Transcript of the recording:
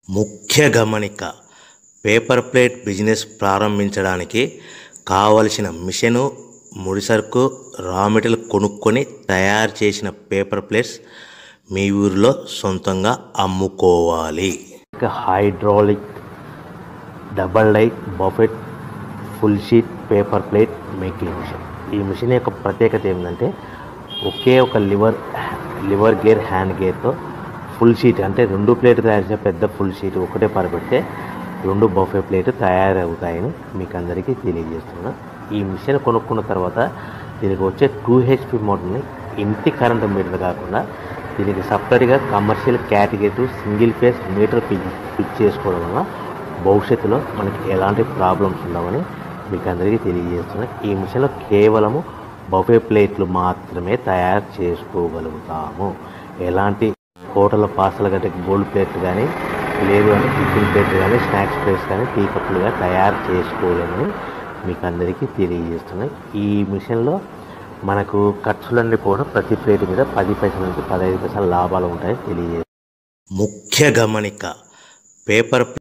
ముఖ్య గమనిక, paper plate business ప్రారంభించడానికి కావలసిన మిషను, ముడిసరుకు, రా మెటీరియల్ కొనుక్కొని తయారు చేసిన పేపర్ ప్లేట్స్ మీ ఊరిలో సొంతంగా అమ్ముకోవాలి. Hydraulic double die buffet full sheet paper plate making machine. ఈ మిషన్ యొక్క ప్రత్యేకత ఏంటంటే ఒకే ఒక లివర్ గేర్, హ్యాండ్ గేర్తో ఫుల్ షీట్ అంటే 2 ప్లేట్లు తయారు చేసే పెద్ద ఫుల్ షీట్ ఒకటే పరబెడితే 2 బఫే ప్లేట్ తయారవుతాయని మీకు అందరికీ తెలియజేస్తున్నా. ఈ మిషన్ కొనుక్కున్న తర్వాత దీనికి వచ్చే 2 HP మోటార్ని ఇంటి కరెంటు మీటర్ కాకుండా దీనికి సపరేట్గా commercial category single phase metre fix చేసుకోవడం వల్ల భవిష్యత్తులో మనకి ఎలాంటి ప్రాబ్లమ్స్ ఉండవని మీకు అందరికీ తెలియజేస్తున్నా. ఈ మిషన్లో కేవలము బఫే ప్లేట్లు మాత్రమే తయారు చేసుకోగలుగుతాము. ఎలాంటి హోటల్ పార్సల్ గట్టే గోల్డ్ ప్లేట్ కానీ, లేదు అంటే టిఫిన్ ప్లేట్ కానీ, స్నాక్స్ ప్లేట్స్ కానీ, టీ కప్పులుగా తయారు చేసుకోలేమని మీకు అందరికీ తెలియజేస్తున్నాయి. ఈ మిషన్లో మనకు ఖర్చులన్నీ కూడా ప్రతి ప్లేట్ మీద 10 పైసల నుంచి 15 పైసల లాభాలు ఉంటాయని తెలియజేస్తుంది. ముఖ్య గమనిక, పేపర్